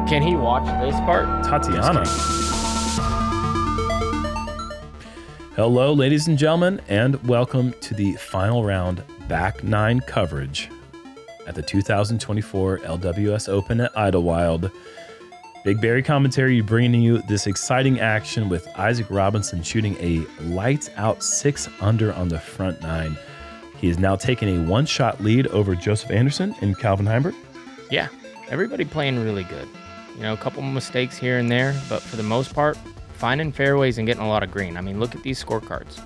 Can he watch this part? Tatiana. Hello, ladies and gentlemen, and welcome to the final round back nine coverage at the 2024 LWS Open at Idlewild. BigBarri commentary bringing you this exciting action with Isaac Robinson shooting a lights out 6 under on the front nine. He is now taking a one-shot lead over Joseph Anderson and Calvin Heimburg. Yeah, everybody playing really good. You know, a couple mistakes here and there, but for the most part, finding fairways and getting a lot of green. I mean, look at these scorecards.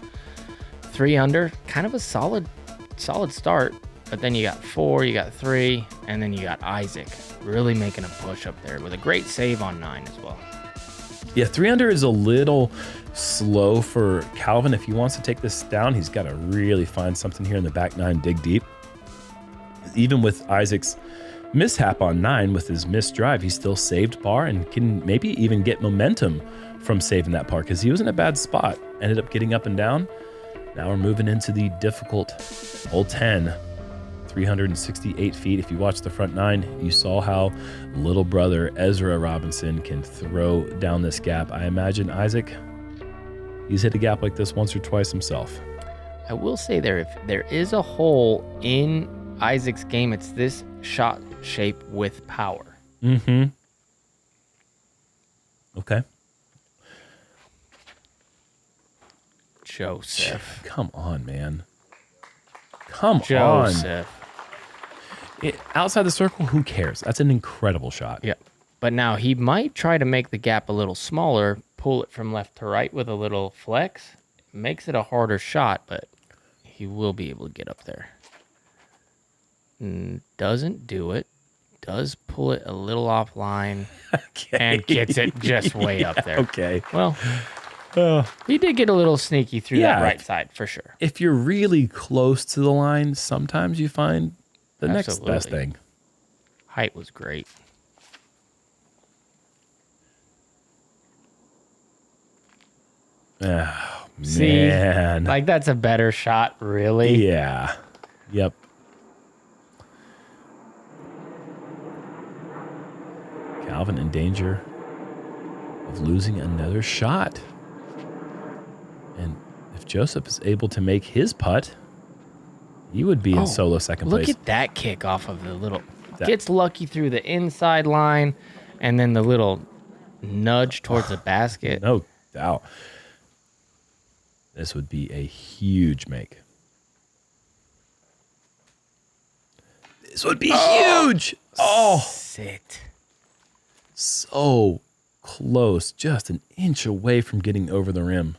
3 under, kind of a solid start, but then you got 4, you got 3, and then you got Isaac really making a push up there with a great save on 9 as well. Yeah, 3 under is a little slow for Calvin. If he wants to take this down, he's got to really find something here in the back nine, dig deep. Even with Isaac's mishap on 9 with his missed drive, he still saved par and can maybe even get momentum from saving that par because he was in a bad spot. Ended up getting up and down. Now we're moving into the difficult hole 10, 368 feet. If you watch the front 9, you saw how little brother Ezra Robinson can throw down this gap. I imagine Isaac, he's hit a gap like this once or twice himself. I will say if there is a hole in Isaac's game, it's this shot shape with power. Mm-hmm. Okay. Joseph. Come on, man. Come Joseph. on. Outside the circle, who cares? That's an incredible shot. Yeah. But now he might try to make the gap a little smaller, pull it from left to right with a little flex. Makes it a harder shot, but he will be able to get up there. Doesn't do it. Does pull it a little offline and gets it just way up there. Okay. Well, he did get a little sneaky through that right side for sure. If you're really close to the line, sometimes you find the next best thing. Height was great. Oh, See, man. like that's a better shot, really. Yeah. Yep. Calvin in danger of losing another shot. And if Joseph is able to make his putt, he would be in solo second place. Look at that kick off of the little... Gets lucky through the inside line, and then the little nudge towards the basket. No doubt. This would be a huge make. This would be huge! Oh! Sit. So close, just an inch away from getting over the rim.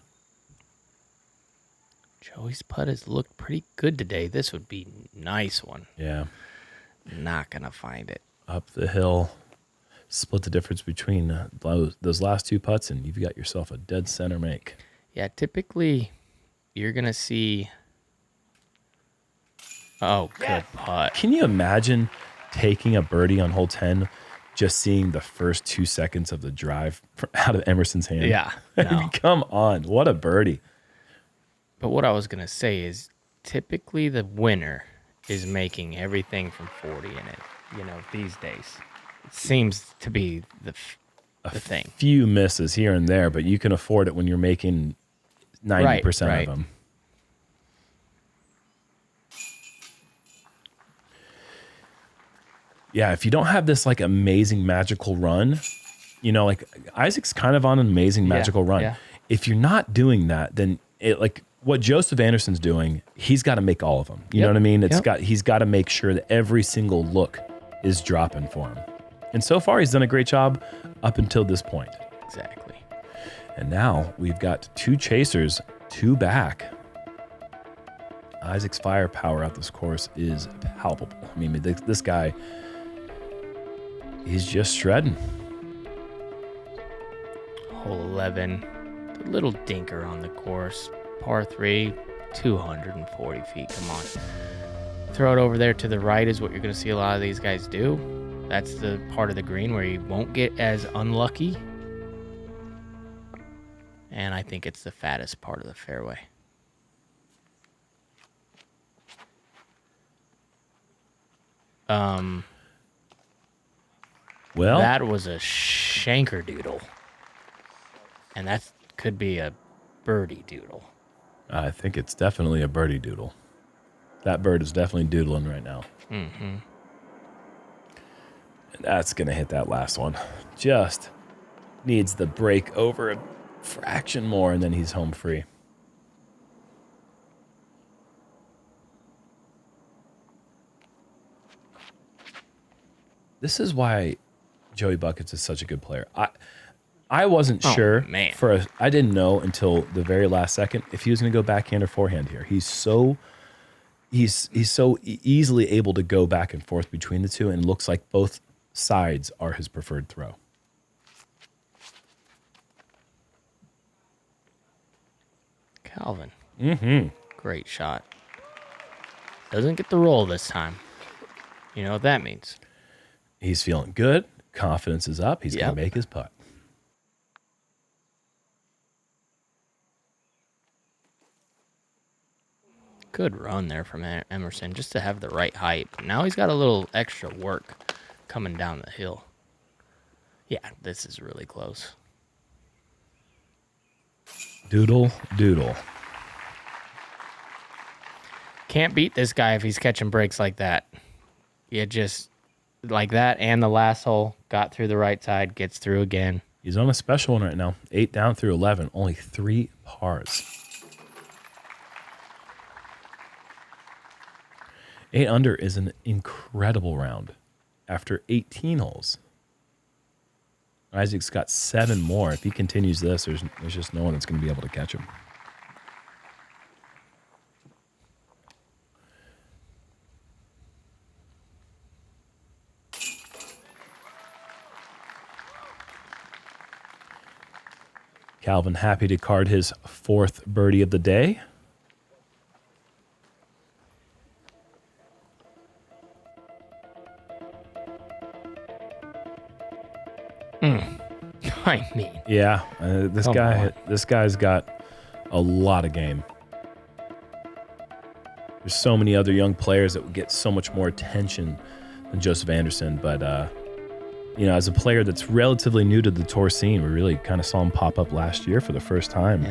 Joey's putt has looked pretty good today. This would be a nice one. Yeah. Not going to find it. Up the hill. Split the difference between those last 2 putts, and you've got yourself a dead center make. Yeah, typically you're going to see... Oh, good putt. Can you imagine taking a birdie on hole 10, just seeing the first 2 seconds of the drive out of Emerson's hand? Yeah. No. Come on. What a birdie. But what I was going to say is typically the winner is making everything from 40 in it, you know, these days. It seems to be the thing. Few misses here and there, but you can afford it when you're making 90% of them. Yeah, if you don't have this like amazing magical run, you know, like Isaac's kind of on an amazing magical run. Yeah. If you're not doing that, then it like what Joseph Anderson's doing, he's got to make all of them. You know what I mean? He's got to make sure that every single look is dropping for him. And so far, he's done a great job up until this point. Exactly. And now we've got 2 chasers, 2 back. Isaac's firepower out this course is palpable. I mean, this guy, he's just shredding. Hole 11, the little dinker on the course. Par 3, 240 feet. Come on. Throw it over there to the right is what you're going to see a lot of these guys do. That's the part of the green where you won't get as unlucky. And I think it's the fattest part of the fairway. Well, that was a shanker doodle. And that could be a birdie doodle. I think it's definitely a birdie doodle. That bird is definitely doodling right now. Mm-hmm. And that's going to hit that last one. Just needs the break over a fraction more, and then he's home free. This is why Joey Buckets is such a good player. I wasn't sure. Man. I didn't know until the very last second if he was going to go backhand or forehand here. He's so easily able to go back and forth between the two, and looks like both sides are his preferred throw. Calvin. Mm-hmm. Great shot. Doesn't get the roll this time. You know what that means. He's feeling good. Confidence is up. He's going to make his putt. Good run there from Emerson, just to have the right height. Now he's got a little extra work coming down the hill. Yeah, this is really close. Doodle, doodle. Can't beat this guy if he's catching breaks like that. You just, like that, and the last hole, got through the right side, gets through again. He's on a special one right now. 8 down through 11, only 3 pars. 8 under is an incredible round after 18 holes. Isaac's got 7 more. If he continues this, there's just no one that's going to be able to catch him. Calvin happy to card his 4th birdie of the day. I mean, Yeah, this guy's got a lot of game. There's so many other young players that would get so much more attention than Joseph Anderson, but as a player that's relatively new to the tour scene, we really kind of saw him pop up last year for the first time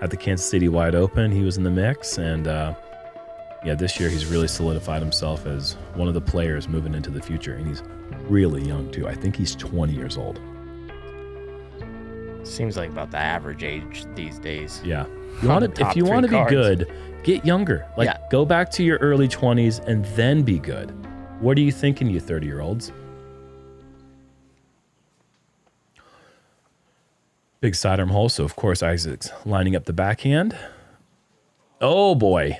at the Kansas City Wide Open. He was in the mix, and this year he's really solidified himself as one of the players moving into the future, and he's really young too. I think he's 20 years old. seems like about the average age these days. Yeah. If you want to be good, get younger. Go back to your early 20s and then be good. What are you thinking, you 30-year-olds? Big sidearm hole, so of course Isaac's lining up the backhand. Oh boy.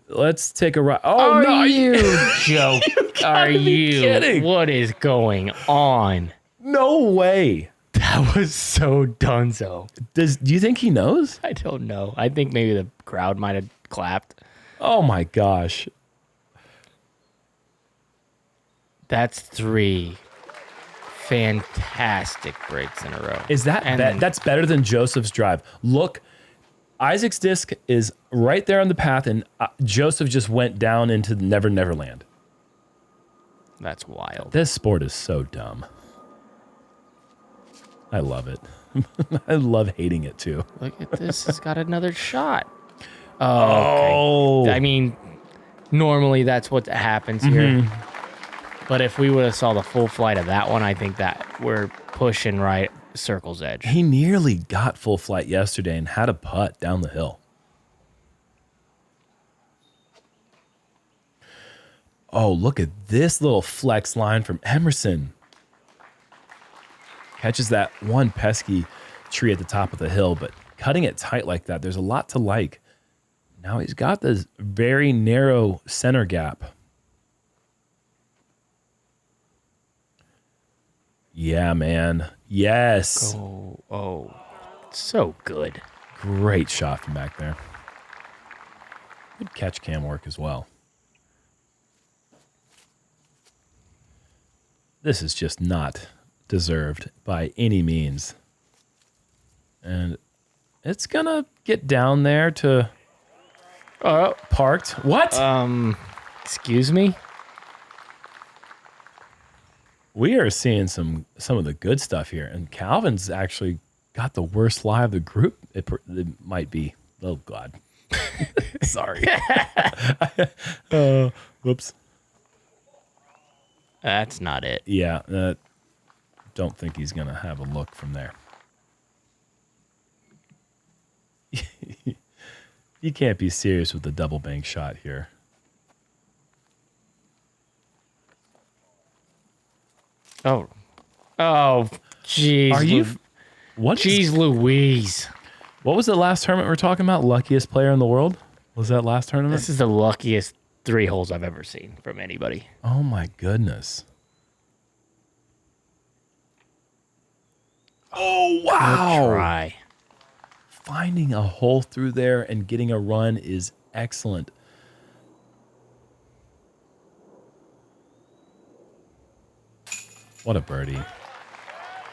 Let's take a ride. Oh, no. Are you joking? Are you kidding? What is going on? No way. That was so dunzo. Do you think he knows? I don't know. I think maybe the crowd might have clapped. Oh my gosh. That's 3 fantastic breaks in a row. Is that's better than Joseph's drive? Look, Isaac's disc is right there on the path, and Joseph just went down into Never Never Land. That's wild. This sport is so dumb. I love it. I love hating it too. Look at this. It's got another shot. Oh. Okay. I mean, normally that's what happens here. But if we would have saw the full flight of that one, I think that we're pushing right circle's edge. He nearly got full flight yesterday and had a putt down the hill. Oh, look at this little flex line from Emerson. Catches that one pesky tree at the top of the hill, but cutting it tight like that, there's a lot to like. Now he's got this very narrow center gap. Yeah, man. Yes. Oh, so good. Great shot from back there. Good catch cam work as well. This is just not deserved by any means. And it's going to get down there to parked. What? Excuse me? We are seeing some of the good stuff here, and Calvin's actually got the worst lie of the group. It might be. Oh God, sorry. Whoops. That's not it. Yeah, don't think he's gonna have a look from there. You can't be serious with the double bank shot here. Oh, jeez. Are you? What? Jeez Louise. What was the last tournament we're talking about? Luckiest player in the world? Was that last tournament? This is the luckiest 3 holes I've ever seen from anybody. Oh my goodness. Oh wow. Good try. Finding a hole through there and getting a run is excellent. What a birdie.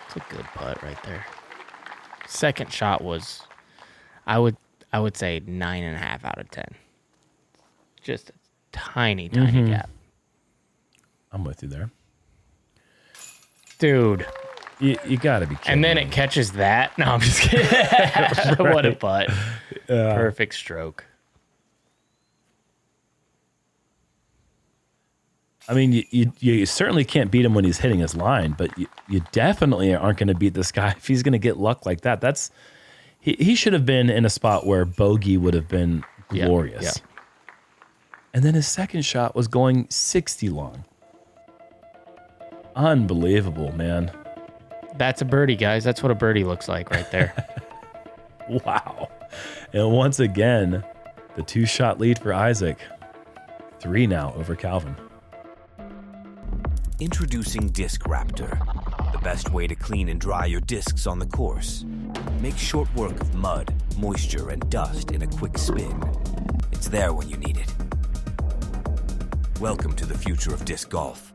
It's a good putt right there. Second shot was, I would say 9.5 out of 10. Just a tiny gap. I'm with you there. Dude. You got to be kidding And then me. it catches that. No, I'm just kidding. Right. What a putt. Perfect stroke. I mean, you certainly can't beat him when he's hitting his line, but you definitely aren't going to beat this guy if he's going to get luck like that. He should have been in a spot where bogey would have been glorious. Yeah. And then his second shot was going 60 long. Unbelievable, man. That's a birdie, guys. That's what a birdie looks like right there. Wow. And once again, the 2-shot lead for Isaac. 3 now over Calvin. Introducing Disc Raptor, the best way to clean and dry your discs on the course. Make short work of mud, moisture, and dust in a quick spin. It's there when you need it. Welcome to the future of disc golf.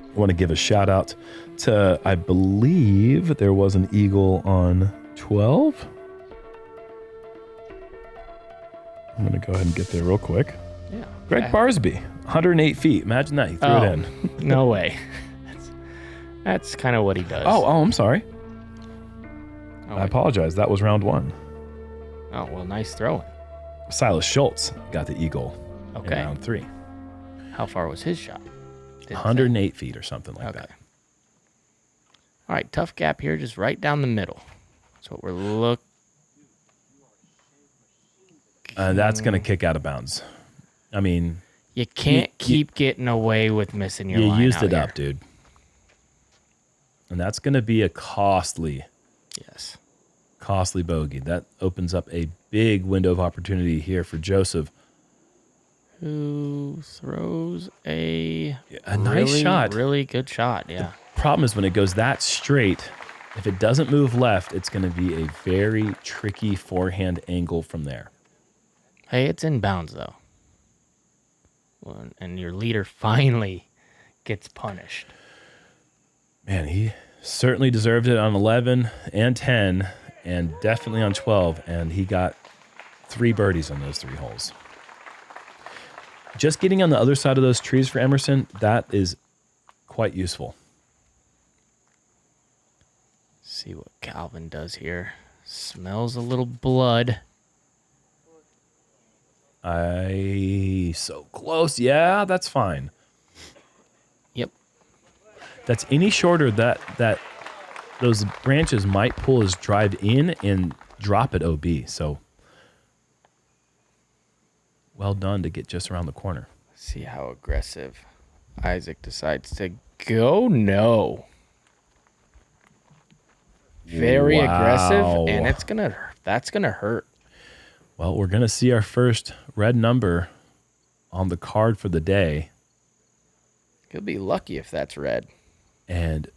I want to give a shout out to, I believe there was an eagle on 12. I'm going to go ahead and get there real quick. Yeah. Greg Barsby, 108 feet. Imagine that. He threw it in. No way. That's kind of what he does. Oh, I'm sorry. Oh, I apologize. That was round 1. Oh, well, nice throwing. Silas Schultz got the eagle in Okay. round 3. How far was his shot? Didn't 108 feet or something like Okay. that. All right, tough gap here, just right down the middle. That's what we're looking. That's going to kick out of bounds. I mean, You can't keep getting away with missing your you line used out it here. up, dude. And that's going to be a costly bogey. That opens up a big window of opportunity here for Joseph. Who throws a nice shot. Really good shot, yeah. Problem is when it goes that straight, if it doesn't move left, it's going to be a very tricky forehand angle from there. Hey, it's in bounds, though. And your leader finally gets punished. Man, he certainly deserved it on 11 and 10 and definitely on 12, and he got 3 birdies on those 3 holes. Just getting on the other side of those trees for Emerson, that is quite useful. See what Calvin does here. Smells a little blood. So close. Yeah, that's fine. Yep. That's any shorter that those branches might pull his drive in and drop it OB. So well done to get just around the corner. See how aggressive Isaac decides to go. No. Very aggressive, and that's gonna hurt. Well, we're gonna see our first red number on the card for the day. He'll be lucky if that's red. And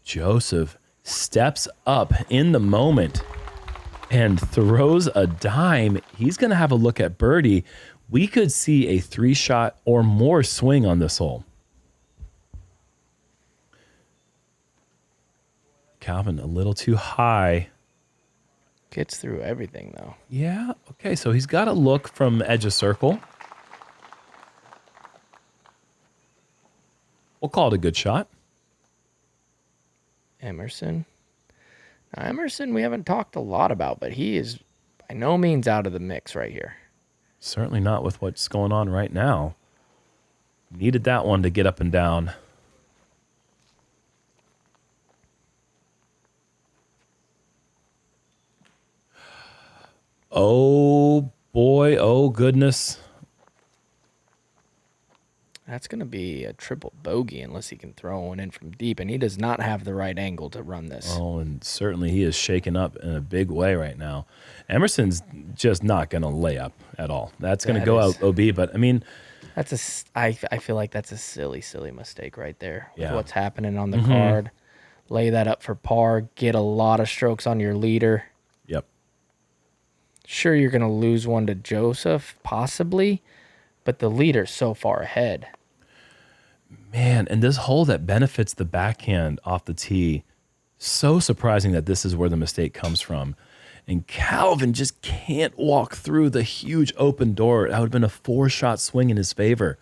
Joseph steps up in the moment and throws a dime. He's gonna have a look at birdie. We could see a 3-shot or more swing on this hole. Calvin, a little too high. Gets through everything, though. Yeah, okay, so he's got to look from edge of circle. We'll call it a good shot. Emerson. Now, Emerson, we haven't talked a lot about, but he is by no means out of the mix right here. Certainly not with what's going on right now. Needed that one to get up and down. Oh, boy. Oh, goodness. That's going to be a triple bogey unless he can throw one in from deep, and he does not have the right angle to run this. Oh, and certainly he is shaken up in a big way right now. Emerson's just not going to lay up at all. That's going to go out OB, but I mean... I feel like that's a silly, silly mistake right there. With Yeah. what's happening on the card. Lay that up for par. Get a lot of strokes on your leader. Yep. Sure, you're going to lose one to Joseph, possibly, but the leader's so far ahead. Man, and this hole that benefits the backhand off the tee, so surprising that this is where the mistake comes from. And Calvin just can't walk through the huge open door. That would have been a 4-shot swing in his favor.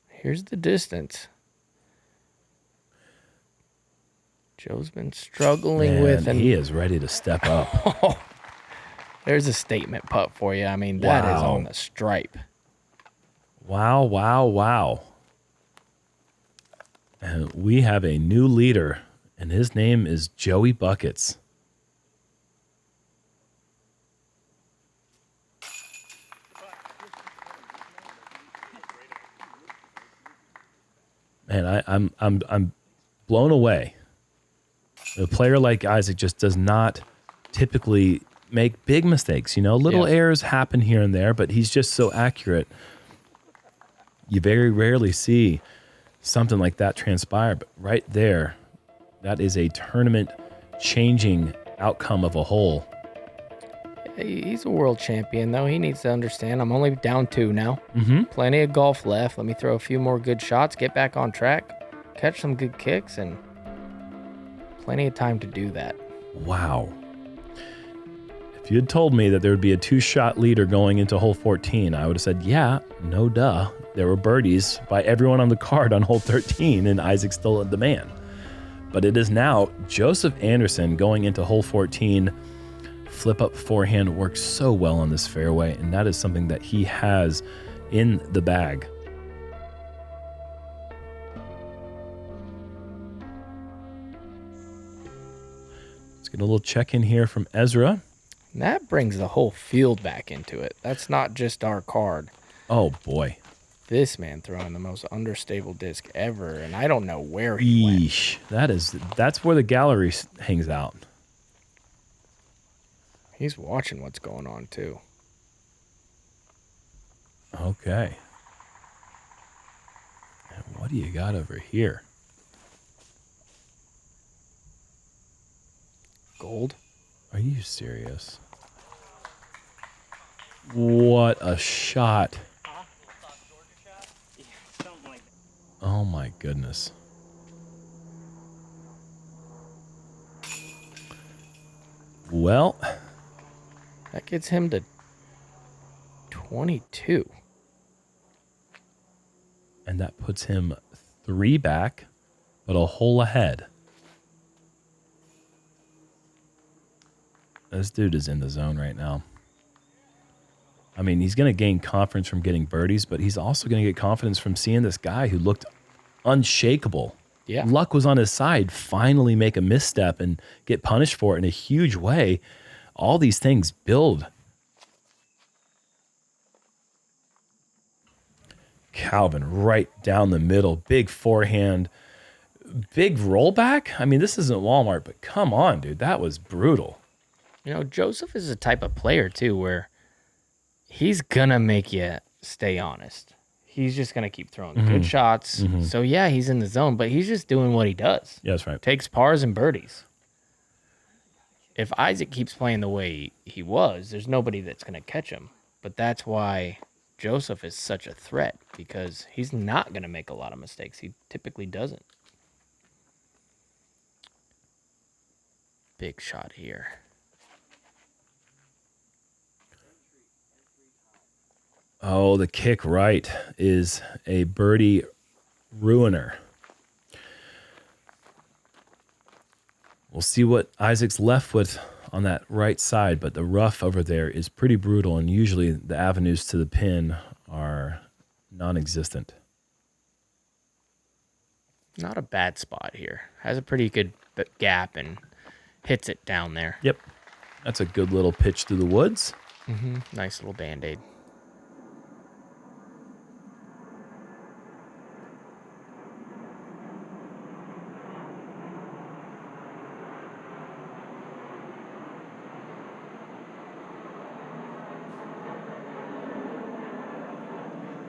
Here's the distance. Joe's been struggling with, and he is ready to step up. There's a statement putt for you. I mean, that is on the stripe. Wow, wow, wow. And we have a new leader, and his name is Joey Buckets. Man, I'm blown away. A player like Isaac just does not typically make big mistakes. You know, little errors happen here and there, but he's just so accurate. You very rarely see something like that transpire, but right there, that is a tournament-changing outcome of a hole. He's a world champion, though. He needs to understand I'm only down 2 now. Mm-hmm. Plenty of golf left. Let me throw a few more good shots, get back on track, catch some good kicks, and plenty of time to do that. Wow. If you had told me that there would be a 2-shot leader going into hole 14, I would have said, yeah, no duh. There were birdies by everyone on the card on hole 13, and Isaac's still the man. But it is now Joseph Anderson going into hole 14. Flip-up forehand works so well on this fairway, and that is something that he has in the bag. Let's get a little check-in here from Ezra. And that brings the whole field back into it. That's not just our card. Oh, boy. This man throwing the most understable disc ever, and I don't know where he went. That's where the gallery hangs out. He's watching what's going on, too. Okay. And what do you got over here? Gold? Are you serious? What a shot. Oh my goodness. Well, that gets him to 22. And that puts him 3 back, but a hole ahead. This dude is in the zone right now. I mean, he's going to gain confidence from getting birdies, but he's also going to get confidence from seeing this guy who looked unshakable. Yeah. Luck was on his side, finally make a misstep and get punished for it in a huge way. All these things build. Calvin right down the middle, big forehand, big rollback. I mean, this isn't Walmart, but come on, dude. That was brutal. You know, Joseph is the type of player, too, where he's going to make you stay honest. He's just going to keep throwing good shots. So, yeah, he's in the zone, but he's just doing what he does. Yeah, that's right. Takes pars and birdies. If Isaac keeps playing the way he was, there's nobody that's going to catch him. But that's why Joseph is such a threat, because he's not going to make a lot of mistakes. He typically doesn't. Big shot here. Oh, the kick right is a birdie ruiner. We'll see what Isaac's left with on that right side, but the rough over there is pretty brutal, and usually the avenues to the pin are non-existent. Not a bad spot here. Has a pretty good gap and hits it down there. Yep. That's a good little pitch through the woods. Nice little Band-Aid.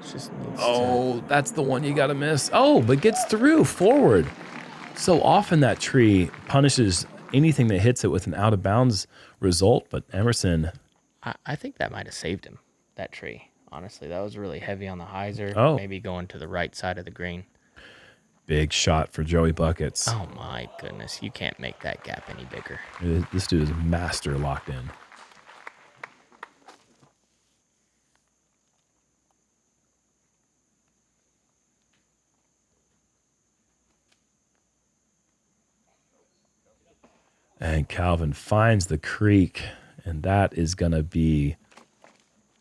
Just needs to... That's the one you got to miss. Oh, but gets through forward. So often that tree punishes anything that hits it with an out of bounds result, but Emerson. I think that might have saved him, that tree. Honestly, that was really heavy on the hyzer. Oh. Maybe going to the right side of the green. Big shot for Joey Buckets. Oh my goodness, you can't make that gap any bigger. This dude is master locked in. And Calvin finds the creek, and that is going to be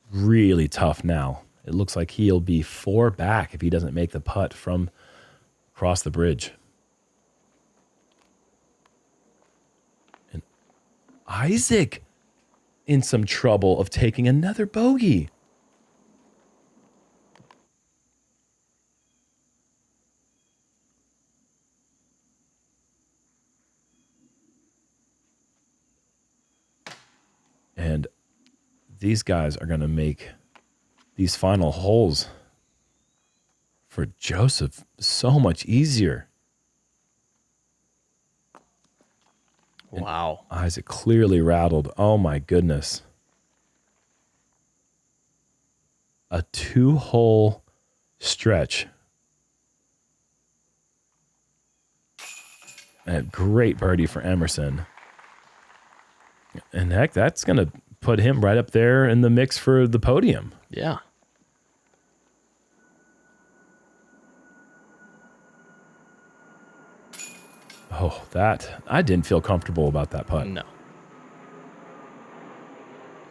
really tough now. It looks like he'll be 4 back if he doesn't make the putt from across the bridge. And Isaac in some trouble of taking another bogey. And these guys are going to make these final holes for Joseph so much easier. Wow. And Isaac clearly rattled. Oh, my goodness. A 2-hole stretch. And a great birdie for Emerson. And heck, that's going to put him right up there in the mix for the podium. Yeah. Oh, I didn't feel comfortable about that putt. No.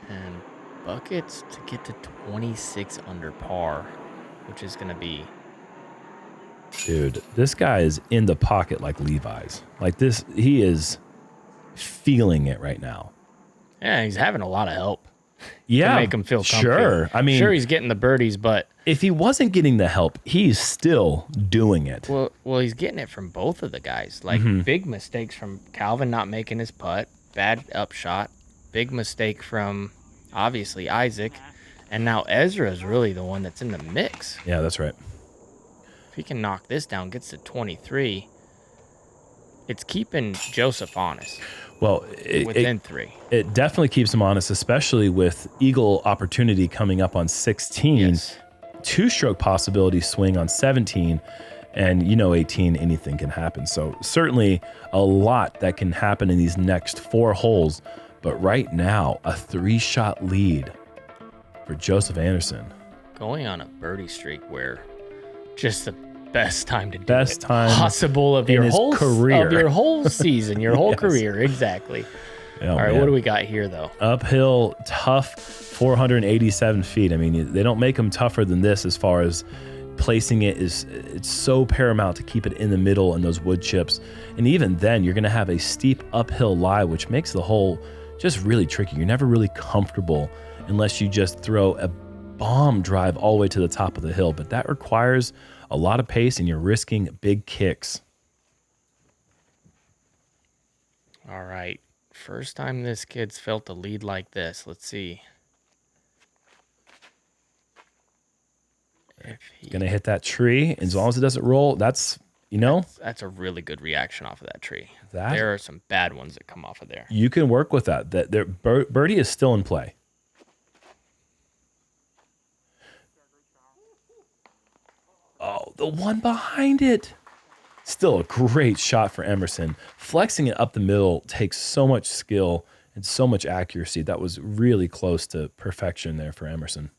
And Buckets to get to 26 under par, which is going to be... Dude, this guy is in the pocket like Levi's. Like this, he is feeling it right now. Yeah, he's having a lot of help. Yeah, to make him feel comfy. Sure. I mean, sure, he's getting the birdies, but if he wasn't getting the help, he's still doing it. Well, he's getting it from both of the guys. Like big mistakes from Calvin not making his putt, bad upshot, big mistake from obviously Isaac, and now Ezra is really the one that's in the mix. Yeah, that's right. If he can knock this down, gets to 23, it's keeping Joseph honest. Well, within 3. It definitely keeps him honest, especially with Eagle opportunity coming up on 16. Yes. 2-stroke possibility swing on 17. And 18, anything can happen. So certainly a lot that can happen in these next 4 holes. But right now, a 3-shot lead for Joseph Anderson. Going on a birdie streak where just the best time to do best it time possible of in your his whole career. of your whole season, your whole Yes. career, exactly. Oh, all right, man. what do we got here though? Uphill, tough, 487 feet. I mean, they don't make them tougher than this as far as placing it is. It's so paramount to keep it in the middle and those wood chips. And even then, you're going to have a steep uphill lie, which makes the hole just really tricky. You're never really comfortable unless you just throw a bomb drive all the way to the top of the hill. But that requires a lot of pace, and you're risking big kicks. All right. First time this kid's felt a lead like this. Let's see. If he, Gonna hit that tree, and as long as it doesn't roll, that's that's a really good reaction off of that tree. That- There are some bad ones that come off of there. you can work with that. Birdie is still in play. Oh, the one behind it. Still a great shot for Emerson. Flexing it up the middle takes so much skill and so much accuracy. That was really close to perfection there for Emerson.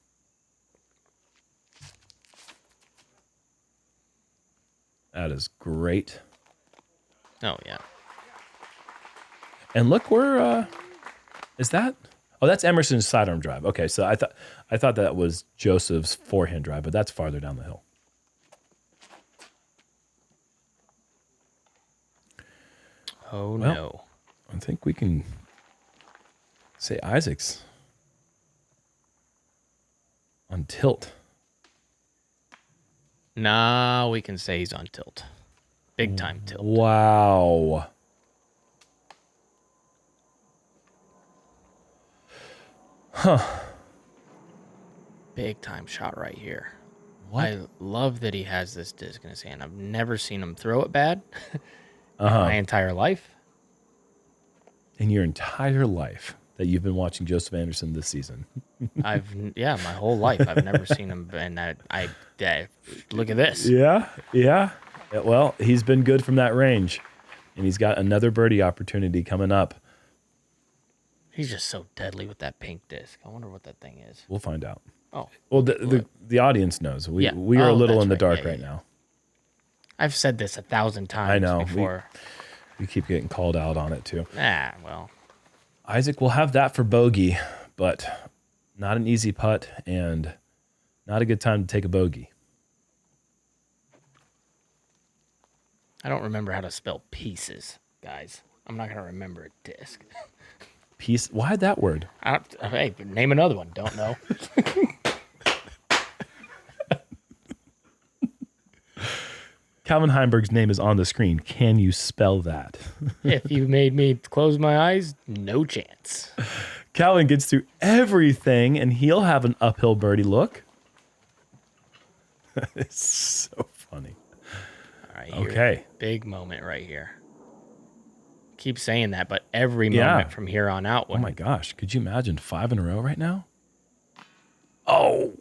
That is great. Oh, yeah. And look where is that? Oh, that's Emerson's sidearm drive. Okay, so I thought that was Joseph's forehand drive, but that's farther down the hill. Oh, Well, no. I think we can say Isaac's on tilt. Nah, we can say he's on tilt. Big time tilt. Wow. Huh. Big time shot right here. What? I love that he has this disc in his hand. I've never seen him throw it bad in my entire life. In your entire life that you've been watching Joseph Anderson this season. My whole life I've never seen him, and I look at this. Yeah. Well, he's been good from that range, and he's got another birdie opportunity coming up. He's just so deadly with that pink disc. I wonder what that thing is. We'll find out. Oh, well, the audience knows. We are a little in the dark right now. I've said this 1,000 times I know. before. We keep getting called out on it too. Well. Isaac will have that for bogey, but not an easy putt and not a good time to take a bogey. I don't remember how to spell pieces, guys. I'm not going to remember a disc. Piece? Why that word? Hey, name another one. Don't know. Calvin Heimburg's name is on the screen. Can you spell that? If you made me close my eyes, no chance. Calvin gets through everything, and he'll have an uphill birdie look. It's so funny. All right, okay. Big moment right here. Keep saying that, but every moment from here on out. Oh my gosh. Could you imagine 5 in a row right now? Oh.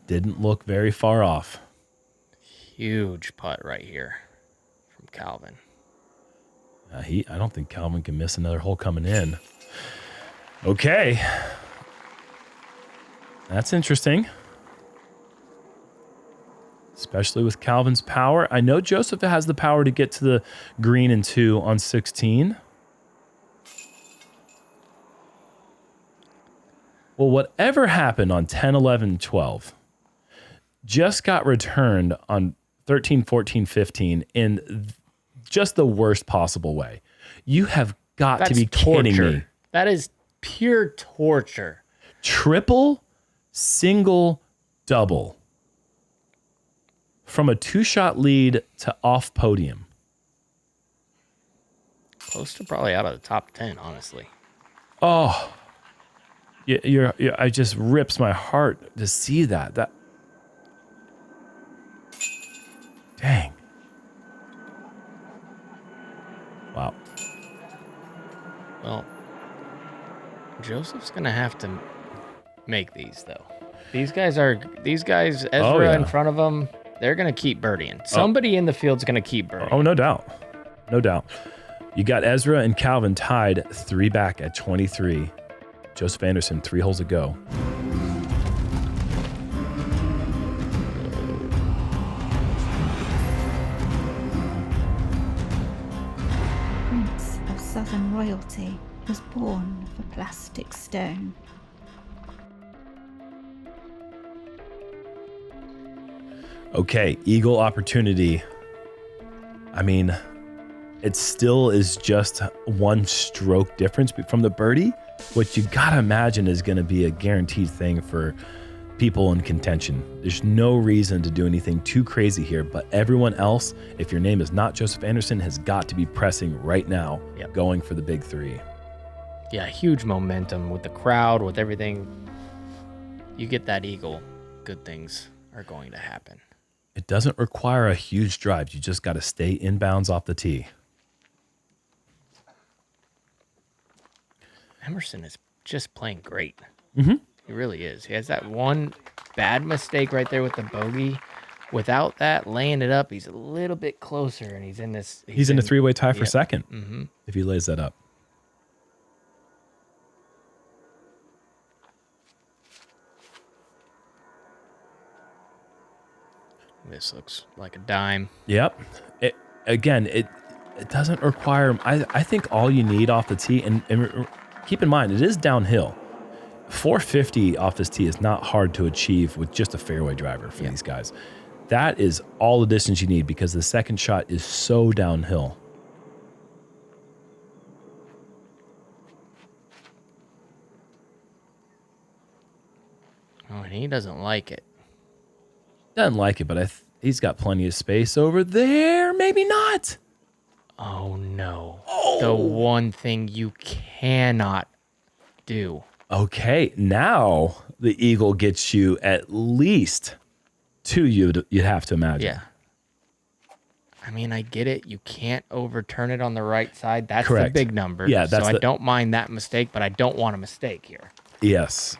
Didn't look very far off. Huge putt right here from Calvin. I don't think Calvin can miss another hole coming in. Okay. That's interesting. Especially with Calvin's power. I know Joseph has the power to get to the green and 2 on 16. Well, whatever happened on 10, 11, 12 just got returned on 13, 14, 15 in just the worst possible way. You have got to be kidding me. That is pure torture. Triple, single, double. From a 2-shot lead to off podium. Close to probably out of the top 10, honestly. Oh, I just rips my heart to see that. Dang. Wow. Well, Joseph's going to have to make these, though. These guys, Ezra in front of him, they're going to keep birdieing. Somebody in the field's going to keep birdieing. Oh, no doubt. No doubt. You got Ezra and Calvin tied 3 back at 23. Joseph Anderson, 3 holes to go. Prince of Southern royalty was born of a plastic stone. Okay, eagle opportunity. I mean, it still is just 1 stroke difference from the birdie, which you gotta imagine is gonna be a guaranteed thing for people in contention. There's no reason to do anything too crazy here, but everyone else, if your name is not Joseph Anderson, has got to be pressing right now, going for the big 3. Yeah, huge momentum with the crowd, with everything. You get that eagle, good things are going to happen. It doesn't require a huge drive. You just got to stay inbounds off the tee. Emerson is just playing great. Mm-hmm. He really is. He has that one bad mistake right there with the bogey. Without that, laying it up, he's a little bit closer, and he's in this. He's in a 3-way tie for second if he lays that up. This looks like a dime. Yep. again, it doesn't require. I think all you need off the tee, and keep in mind, it is downhill. 450 off this tee is not hard to achieve with just a fairway driver for these guys. That is all the distance you need because the second shot is so downhill. Oh, and he doesn't like it. Doesn't like it, but he's got plenty of space over there. Maybe not. Oh, no. The one thing you cannot do. Okay, now the eagle gets you at least 2 you'd have to imagine. Yeah. I mean, I get it. You can't overturn it on the right side. That's Correct. the big number. Yeah, so I don't mind that mistake, but I don't want a mistake here. Yes.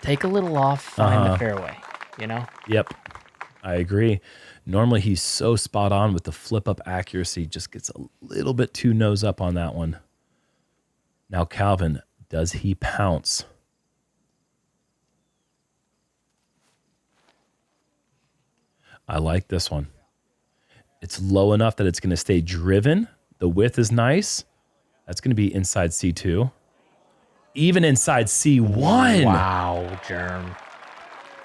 Take a little off, find the fairway, you know? Yep, I agree. Normally he's so spot on with the flip up accuracy, just gets a little bit too nose up on that one. Now Calvin, does he pounce? I like this one. It's low enough that it's going to stay driven. The width is nice. That's going to be inside C2. Even inside C1. Wow, Jerm.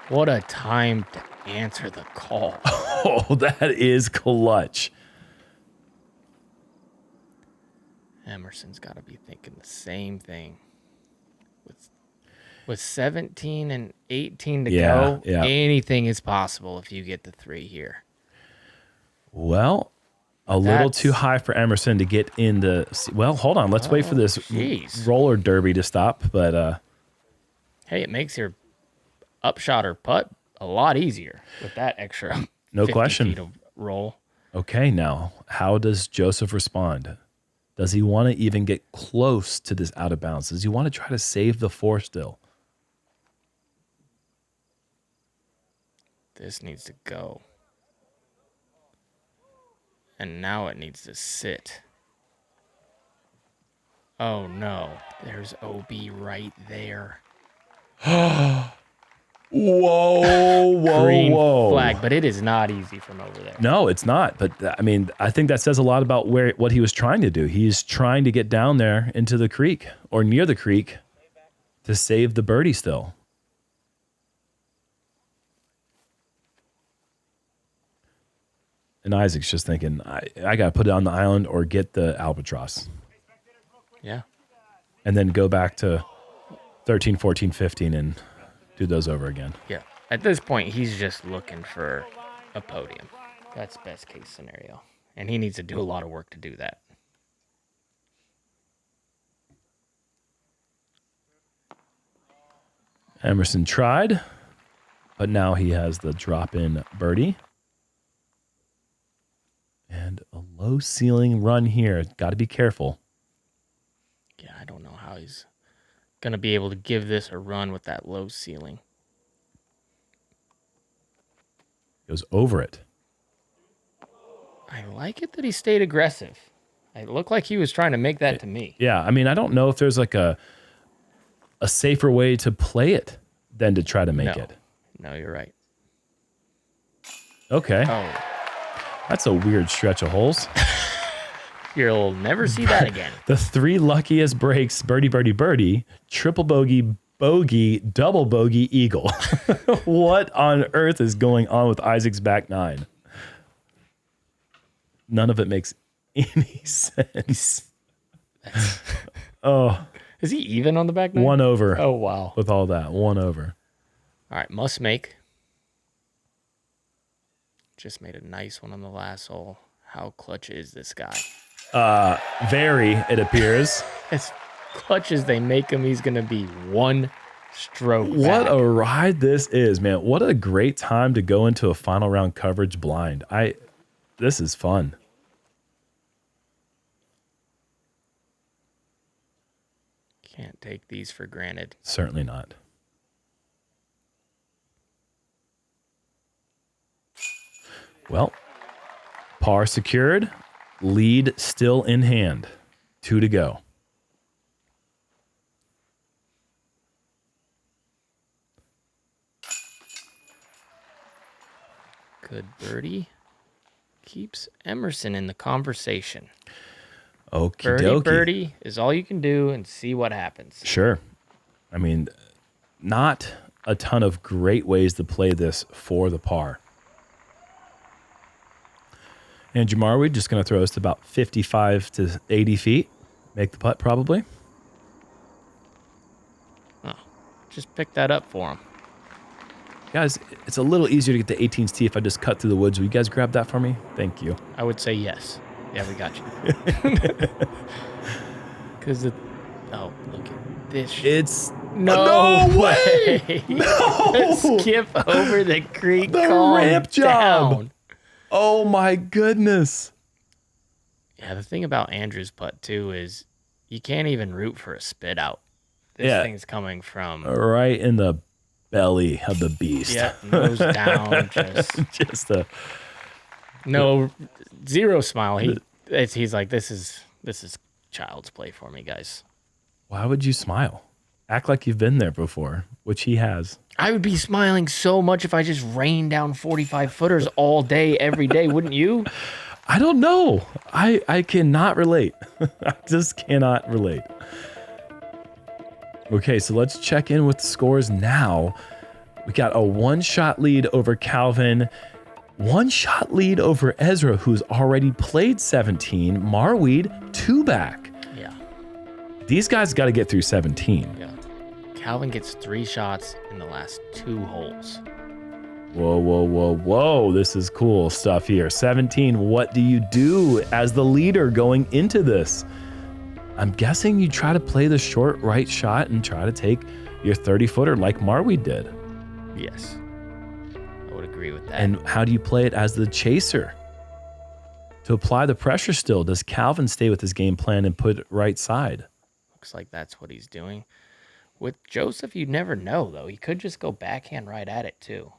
What a time to answer the call. Oh, that is clutch. Emerson's got to be thinking the same thing. With 17 and 18 to go, anything is possible if you get the 3 here. Well, little too high for Emerson to get in the... Well, hold on. Let's wait for this roller derby to stop. But hey, it makes your upshot or putt a lot easier with that extra no 50 question feet of roll. Okay, now, how does Joseph respond? Does he want to even get close to this out of bounds? Does he want to try to save the 4 still? This needs to go. And now it needs to sit. Oh, no. There's OB right there. Whoa, Green flag, but it is not easy from over there. No, it's not. But, I mean, I think that says a lot about what he was trying to do. He's trying to get down there into the creek or near the creek to save the birdie still. And Isaac's just thinking, I got to put it on the island or get the albatross. Yeah. And then go back to 13, 14, 15 and do those over again. Yeah. At this point, he's just looking for a podium. That's best case scenario. And he needs to do a lot of work to do that. Emerson tried, but now he has the drop-in birdie. And a low ceiling run here. Got to be careful. Yeah, I don't know how he's going to be able to give this a run with that low ceiling. Goes over it. I like it that he stayed aggressive. It looked like he was trying to make that to me. Yeah, I mean, I don't know if there's like a safer way to play it than to try to make it. No, you're right. Okay. Oh. That's a weird stretch of holes. You'll never see that again. The 3 luckiest breaks, birdie, birdie, birdie, triple bogey, bogey, double bogey, eagle. What on earth is going on with Isaac's back 9? None of it makes any sense. Oh. Is he even on the back 9? 1 over. Oh, wow. With all that. 1 over. All right, must make. Just made a nice one on the last hole. How clutch is this guy? Very, it appears. As clutch as they make him, he's going to be 1 stroke What back. a ride this is, man. What a great time to go into a final round coverage blind. This is fun. Can't take these for granted. Certainly not. Well, par secured, lead still in hand. 2 to go. Good birdie. keeps Emerson in the conversation. Okie Birdie, dokie. birdie is all you can do and see what happens. Sure. I mean, not a ton of great ways to play this for the par. And Jamar, just going to throw us to about 55 to 80 feet. Make the putt, probably. Oh, just pick that up for him. Guys, it's a little easier to get the 18's tee if I just cut through the woods. Will you guys grab that for me? Thank you. I would say yes. Yeah, we got you. Because oh, look at this. It's No way! No! Skip over the creek. The calm ramp job. down. Oh my goodness. Yeah, the thing about Andrew's putt too is you can't even root for a spit out. This thing's coming from right in the belly of the beast. Yeah, nose down, just a zero smile. He's like, this is child's play for me, guys. Why would you smile? Act like you've been there before, which he has. I would be smiling so much if I just rained down 45 footers all day, every day, wouldn't you? I don't know. I cannot relate. I just cannot relate. Okay, so let's check in with the scores now. We got a one-shot lead over Calvin, one-shot lead over Ezra, who's already played 17. Marweed, 2 back. Yeah. These guys got to get through 17. Yeah. Calvin gets 3 shots in the last 2 holes. Whoa, whoa, whoa, whoa. This is cool stuff here. 17, what do you do as the leader going into this? I'm guessing you try to play the short right shot and try to take your 30-footer like Marweed did. Yes. I would agree with that. And how do you play it as the chaser? To apply the pressure still, does Calvin stay with his game plan and put it right side? Looks like that's what he's doing. With Joseph, you never know, though. He could just go backhand right at it, too.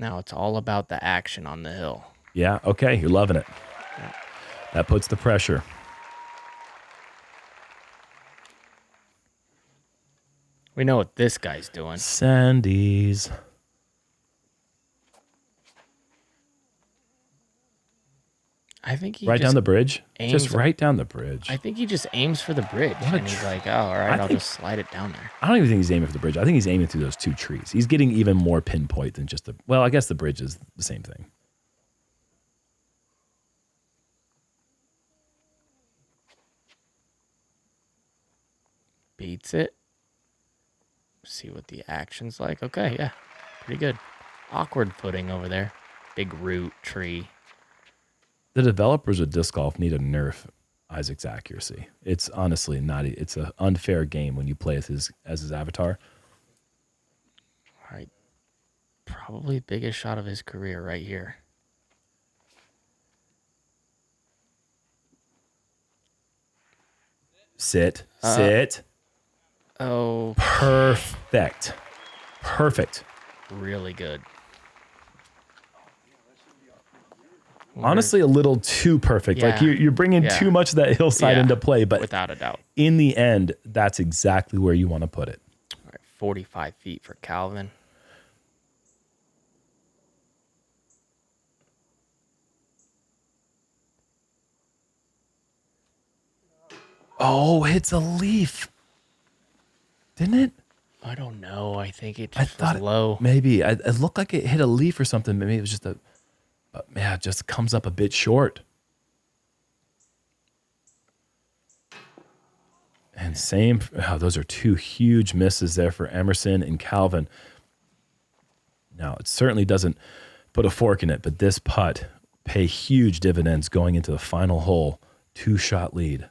Now it's all about the action on the hill. Yeah, okay, you're loving it. That puts the pressure. We know what this guy's doing. Sandy's. I think he right down the bridge? aims Just right down the bridge. I think he just aims for the bridge. And he's like, oh, all right, I'll just slide it down there. I don't even think he's aiming for the bridge. I think he's aiming through those 2 trees. He's getting even more pinpoint than just the... Well, I guess the bridge is the same thing. Beats it. See what the action's like. Okay, yeah. Pretty good. Awkward footing over there. Big root, tree. The developers of disc golf need to nerf Isaac's accuracy. It's honestly not... It's an unfair game when you play as his avatar. All right. Probably biggest shot of his career right here. Sit. Oh. Perfect. Really good. Honestly, a little too perfect. Yeah. Like you're bringing too much of that hillside into play, but without a doubt, in the end, that's exactly where you want to put it. All right, 45 feet for Calvin. Oh, hits a leaf. Didn't it? I don't know. I think it just was low. Maybe. It looked like it hit a leaf or something. Maybe it was just but yeah, it just comes up a bit short. And same, those are 2 huge misses there for Emerson and Calvin. Now, it certainly doesn't put a fork in it, but this putt pay huge dividends going into the final hole. 2-shot lead.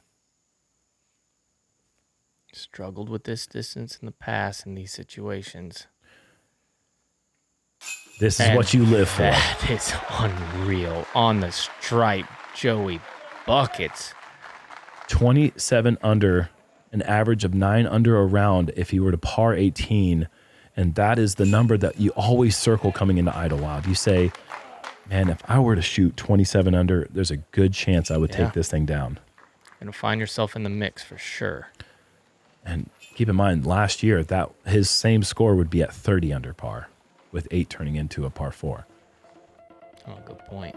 Struggled with this distance in the past in these situations. This is what you live for. That is unreal. On the stripe, Joey buckets. 27 under, an average of 9 under a round if he were to par 18. And that is the number that you always circle coming into Idlewild. You say, man, if I were to shoot 27 under, there's a good chance I would take this thing down. You're going to find yourself in the mix for sure. And keep in mind, last year, that his same score would be at 30 under par. with 8 turning into a par 4. Oh, good point.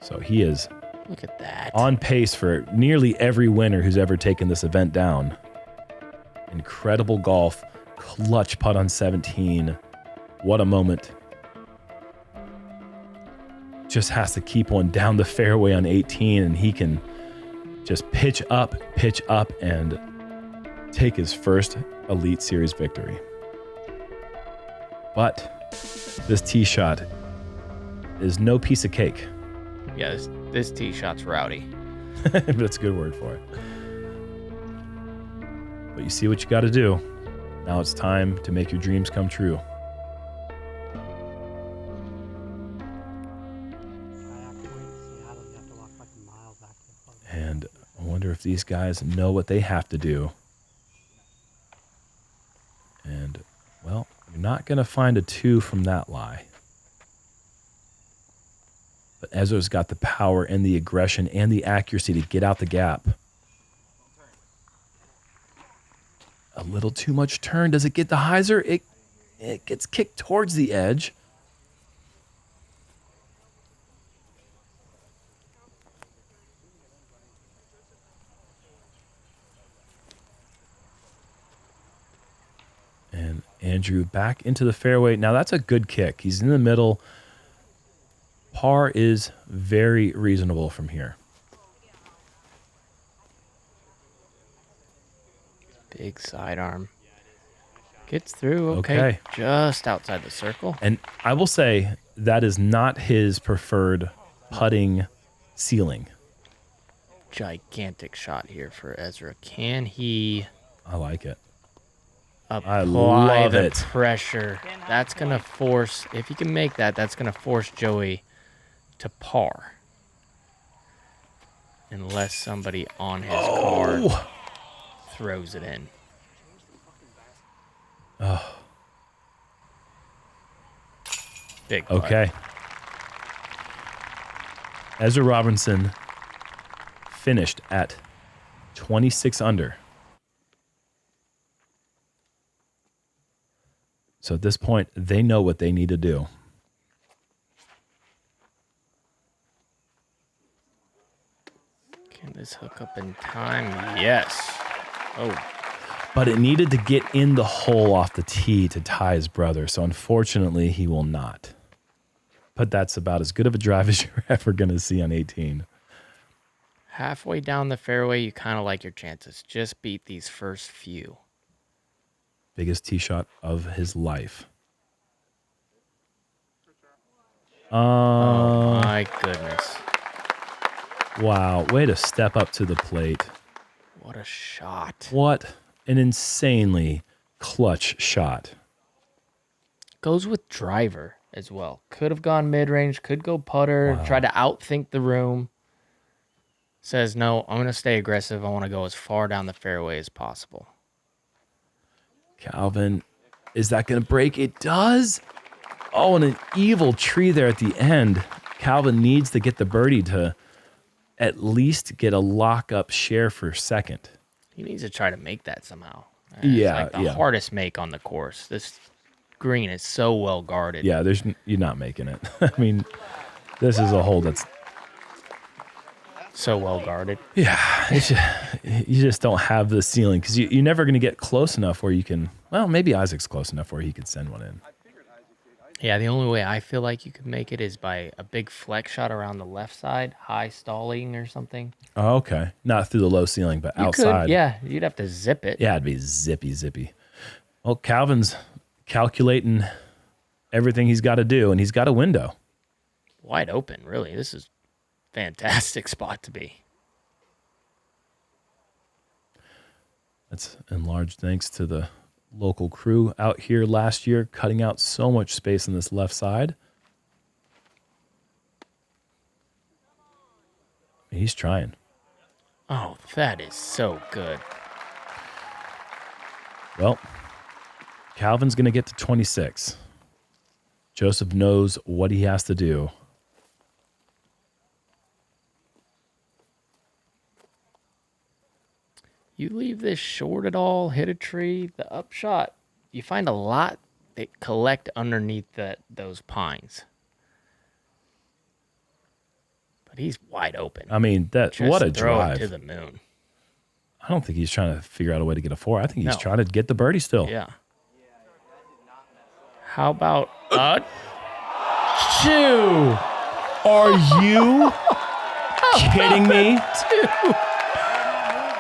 So he is Look at that. on pace for nearly every winner who's ever taken this event down. Incredible golf. Clutch putt on 17. What a moment. Just has to keep one down the fairway on 18, and he can just pitch up, and take his first Elite Series victory. But this tee shot is no piece of cake. Yeah, this tee shot's rowdy. That's a good word for it. But you see what you got to do. Now it's time to make your dreams come true. And I wonder if these guys know what they have to do. And, well, you're not going to find a 2 from that lie. But Ezra's got the power and the aggression and the accuracy to get out the gap. A little too much turn. Does it get the hyzer? It gets kicked towards the edge. And Andrew back into the fairway. Now that's a good kick. He's in the middle. Par is very reasonable from here. Big sidearm. Gets through. Okay. Just outside the circle. And I will say that is not his preferred putting ceiling. Gigantic shot here for Ezra. Can he I like it. apply love the it. pressure? That's going to force, if he can make that, that's going to force Joey to par. Unless somebody on his card throws it in. Big putt. Okay. Ezra Robinson finished at 26 under. So at this point, they know what they need to do. Can this hook up in time? Yes. Oh, But it needed to get in the hole off the tee to tie his brother. So unfortunately, he will not. But that's about as good of a drive as you're ever going to see on 18. halfway down the fairway, you kind of like your chances. Just beat these first few. Biggest tee shot of his life. Oh my goodness. Wow. Way to step up to the plate. What a shot. What an insanely clutch shot. Goes with driver as well. Could have gone mid-range, could go putter, try to outthink the room. Says, no, I'm going to stay aggressive. I want to go as far down the fairway as possible. Calvin, is that going to break? It does. Oh, and an evil tree there at the end. Calvin needs to get the birdie to at least get a lock-up share for second. He needs to try to make that somehow. Yeah, It's like the hardest make on the course. This green is so well guarded. Yeah, you're not making it. I mean, this is a hole that's... So well guarded. Yeah, you just don't have the ceiling because you're never going to get close enough where you can... Well, maybe Isaac's close enough where he could send one in. Yeah, the only way I feel like you could make it is by a big flex shot around the left side, high stalling or something. Oh, okay. Not through the low ceiling, but You outside. could, yeah, you'd have to zip it. Yeah, it'd be zippy. Well, Calvin's calculating everything he's got to do, and he's got a window. Wide open, really. This is a fantastic spot to be. That's in large thanks to the local crew out here last year, cutting out so much space on this left side. He's trying. Oh, that is so good. Well, Calvin's going to get to 26. Joseph knows what he has to do. You leave this short at all, hit a tree, the upshot, you find a lot they collect underneath those pines. But he's wide open. I mean, Just what a throw drive. it to the moon. I don't think he's trying to figure out a way to get a 4. I think he's trying to get the birdie still. Yeah. How about a 2? Are you kidding me?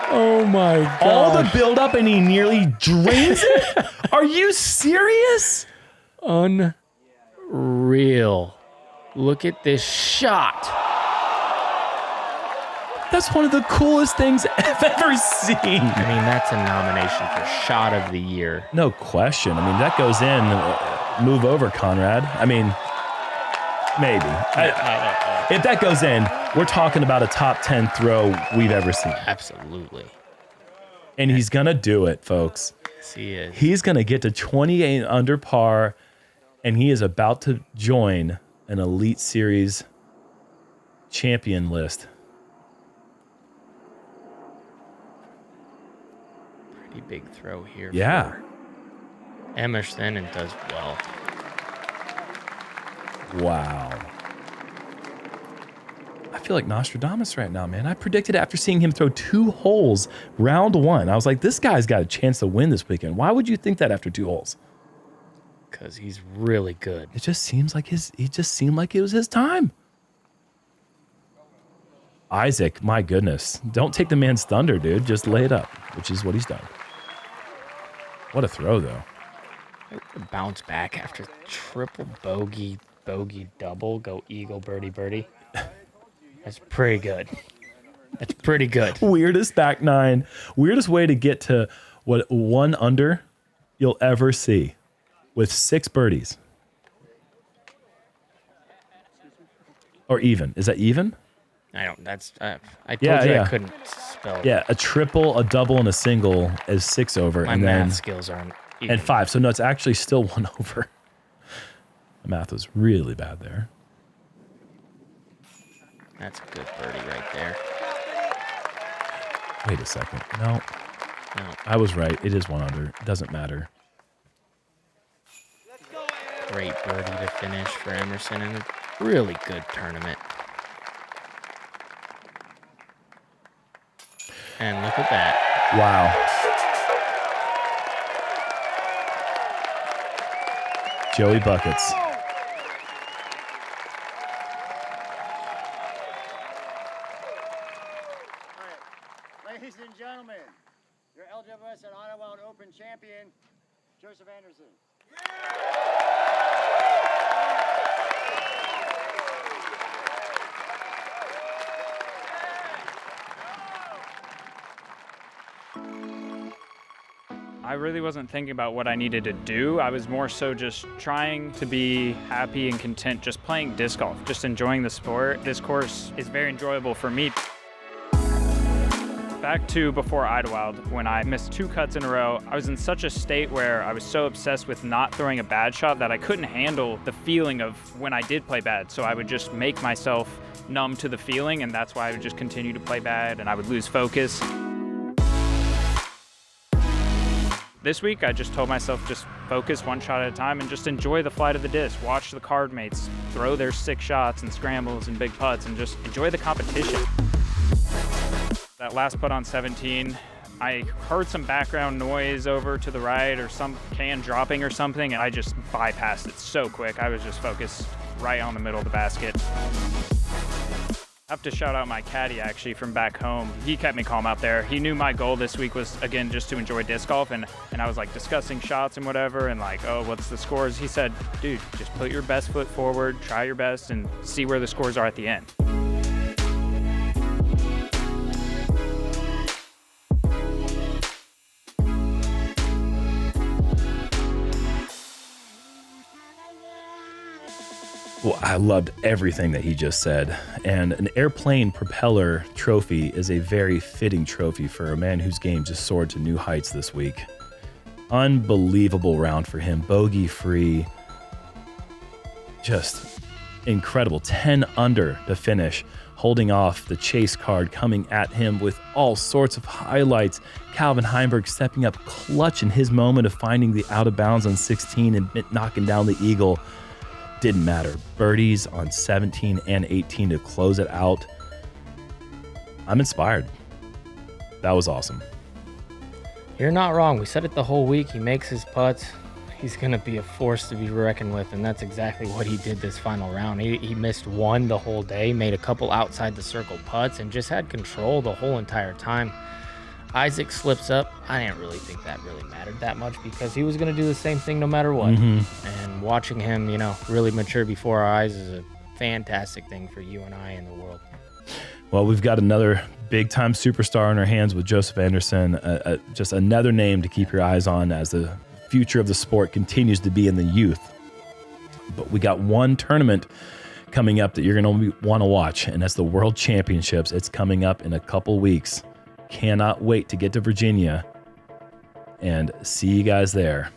Oh my god. All the build up and he nearly drains it? Are you serious? Unreal. Look at this shot. That's one of the coolest things I've ever seen. I mean, that's a nomination for shot of the year. No question. I mean, that goes in. Move over, Conrad. I mean, maybe. If that goes in, we're talking about a top 10 throw we've ever seen. Absolutely. And he's going to do it, folks. Yes, he is. He's going to get to 28 under par, and he is about to join an Elite Series champion list. Pretty big throw here. Yeah. For Emerson, and does well. Wow. I feel like Nostradamus right now, man. I predicted after seeing him throw 2 holes round 1. I was like, this guy's got a chance to win this weekend. Why would you think that after 2 holes? Because he's really good. It just seems like he just seemed like it was his time. Isaac, my goodness. Don't take the man's thunder, dude. Just lay it up, which is what he's done. What a throw, though. Bounce back after triple bogey, double, go eagle, birdie. That's pretty good. That's pretty good. Weirdest back 9. Weirdest way to get to what 1 under you'll ever see with 6 birdies. Or even. Is that even? I don't. That's. I told you I couldn't spell. Yeah, a triple, a double, and a single is 6 over. My and math then, skills aren't even. And 5. So no, it's actually still 1 over. The math was really bad there. That's a good birdie right there. Wait a second. No. I was right. It is 1 under. It doesn't matter. Great birdie to finish for Emerson in a really good tournament. And look at that. Wow. Joey Buckets. Ladies and gentlemen, your LWS and Idlewild Open champion, Joseph Anderson. I really wasn't thinking about what I needed to do. I was more so just trying to be happy and content just playing disc golf, just enjoying the sport. This course is very enjoyable for me. Back to before Idlewild, when I missed 2 cuts in a row, I was in such a state where I was so obsessed with not throwing a bad shot that I couldn't handle the feeling of when I did play bad. So I would just make myself numb to the feeling, and that's why I would just continue to play bad and I would lose focus. This week, I just told myself just focus 1 shot at a time and just enjoy the flight of the disc. Watch the card mates throw their 6 shots and scrambles and big putts and just enjoy the competition. That last putt on 17, I heard some background noise over to the right or some can dropping or something, and I just bypassed it so quick. I was just focused right on the middle of the basket. I have to shout out my caddy, actually, from back home. He kept me calm out there. He knew my goal this week was, again, just to enjoy disc golf, and I was, like, discussing shots and whatever, and, like, oh, what's the scores? He said, dude, just put your best foot forward, try your best, and see where the scores are at the end. Well, I loved everything that he just said. And an airplane propeller trophy is a very fitting trophy for a man whose game just soared to new heights this week. Unbelievable round for him. Bogey free. Just incredible. 10 under to finish, holding off the chase card coming at him with all sorts of highlights. Calvin Heimburg stepping up clutch in his moment of finding the out of bounds on 16 and knocking down the eagle. Didn't matter. Birdies on 17 and 18 to close it out. I'm inspired. That was awesome. You're not wrong. We said it the whole week. He makes his putts. He's going to be a force to be reckoned with, and that's exactly what he did this final round. He missed one the whole day, made a couple outside the circle putts, and just had control the whole entire time. Isaac slips up. I didn't really think that really mattered that much because he was going to do the same thing no matter what. And watching him, really mature before our eyes is a fantastic thing for you and I in the world. Well, we've got another big-time superstar in our hands with Joseph Anderson, just another name to keep your eyes on as the future of the sport continues to be in the youth. But we got one tournament coming up that you're going to want to watch, and that's the World Championships. It's coming up in a couple weeks. Cannot wait to get to Virginia and see you guys there.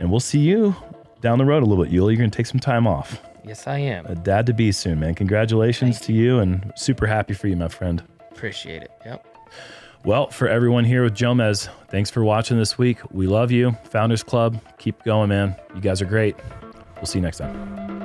And we'll see you down the road a little bit, Yuli. You're going to take some time off. Yes, I am. A dad to be soon, man. Congratulations to you, and super happy for you, my friend. Appreciate it. Yep. Well, for everyone here with Jomez, thanks for watching this week. We love you. Founders Club, keep going, man. You guys are great. We'll see you next time.